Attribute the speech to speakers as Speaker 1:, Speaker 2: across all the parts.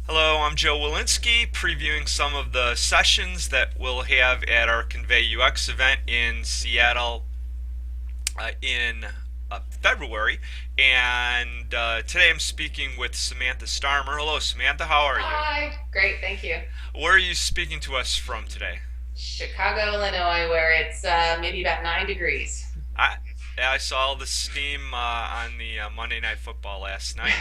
Speaker 1: Hello, I'm Joe Walensky, previewing some of the sessions that we'll have at our ConveyUX event in Seattle in February. And today I'm speaking with Samantha Starmer. Hello, Samantha, how are you?
Speaker 2: Hi. Great, thank you.
Speaker 1: Where are you speaking to us from today?
Speaker 2: Chicago, Illinois, where it's maybe about 9 degrees.
Speaker 1: I, I saw the steam on the Monday Night Football last night.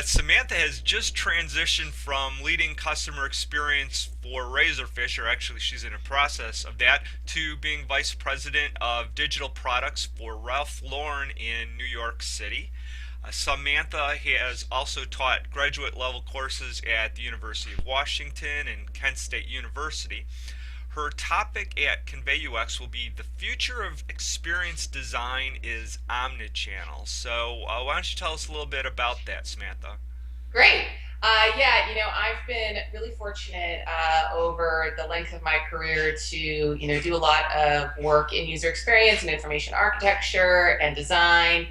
Speaker 1: Samantha has just transitioned from leading customer experience for Razorfish, or actually she's in a process of that, to being vice president of digital products for Ralph Lauren in New York City. Samantha has also taught graduate level courses at the University of Washington and Kent State University. Her topic at ConveyUX will be the future of experience design is omnichannel. So, why don't you tell us a little bit about that, Samantha?
Speaker 2: Great. Yeah, I've been really fortunate over the length of my career to, do a lot of work in user experience and information architecture and design.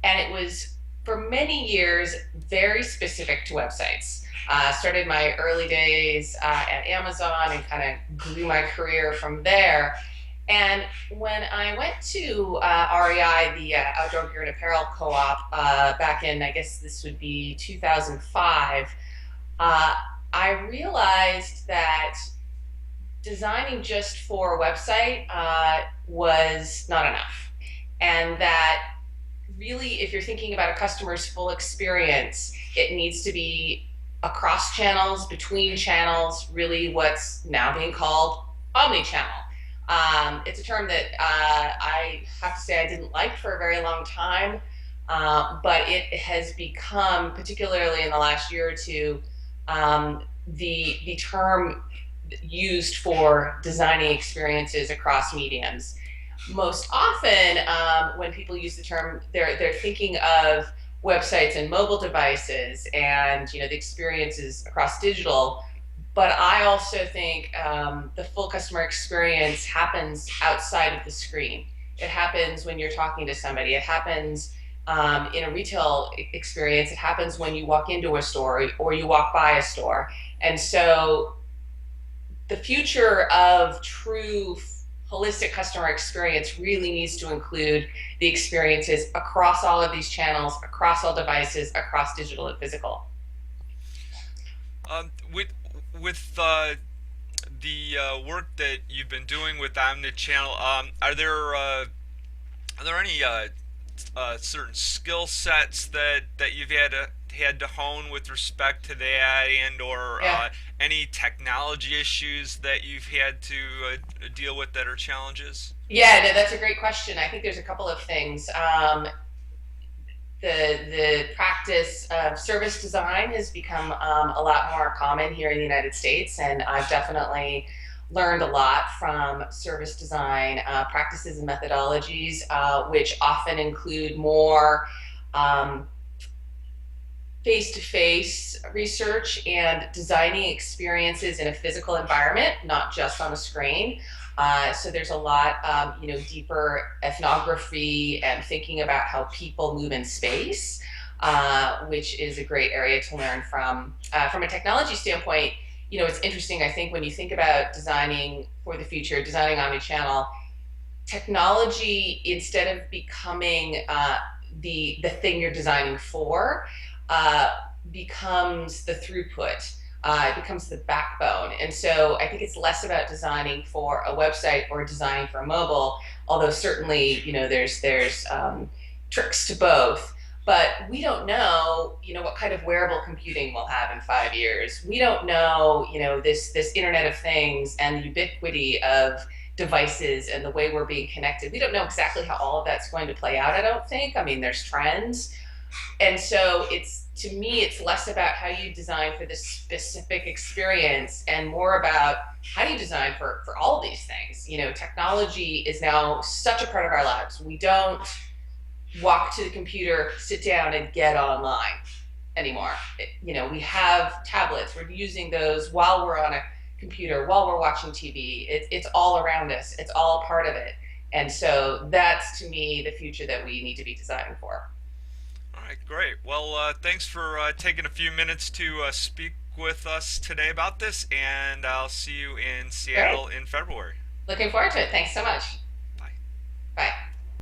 Speaker 2: And it was for many years very specific to websites. Started my early days at Amazon and kind of grew my career from there. And when I went to REI, the Outdoor Gear and Apparel Co-op, back in, I guess this would be 2005, uh, I realized that designing just for a website was not enough. And that really, if you're thinking about a customer's full experience, it needs to be across channels, between channels, really what's now being called omni-channel. It's a term that I have to say I didn't like for a very long time, but it has become, particularly in the last year or two, the term used for designing experiences across mediums. Most often, when people use the term, they're thinking of websites and mobile devices, and the experiences across digital. But I also think the full customer experience happens outside of the screen. It happens when you're talking to somebody. It happens in a retail experience. It happens when you walk into a store or you walk by a store. And so the future of true holistic customer experience really needs to include the experiences across all of these channels, across all devices, across digital and physical.
Speaker 1: With the work that you've been doing with omnichannel, are there any certain skill sets that you've had to hone with respect to that, and or
Speaker 2: Yeah.
Speaker 1: any technology issues that you've had to deal with that are challenges?
Speaker 2: Yeah, no, that's a great question. I think there's a couple of things. The practice of service design has become a lot more common here in the United States, and I've definitely learned a lot from service design practices and methodologies, which often include more um, face-to-face research and designing experiences in a physical environment, not just on a screen. So there's a lot, deeper ethnography and thinking about how people move in space, which is a great area to learn from. From a technology standpoint, it's interesting. I think when you think about designing for the future, designing omnichannel, technology, instead of becoming the thing you're designing for, uh, becomes the throughput. It becomes the backbone. And so I think it's less about designing for a website or designing for mobile, although certainly, there's tricks to both. But we don't know, what kind of wearable computing we'll have in 5 years. We don't know, this Internet of Things and the ubiquity of devices and the way we're being connected. We don't know exactly how all of that's going to play out, I don't think. I mean, there's trends. And so it's, to me, it's less about how you design for this specific experience and more about how do you design for all of these things. Technology is now such a part of our lives. We don't walk to the computer, sit down, and get online anymore. We have tablets. We're using those while we're on a computer, while we're watching TV. It's all around us. It's all part of it. And so that's, to me, the future that we need to be designing for.
Speaker 1: All right, great. Well, thanks for taking a few minutes to speak with us today about this, and I'll see you in
Speaker 2: Great.
Speaker 1: Seattle in February.
Speaker 2: Looking forward to it. Thanks so much.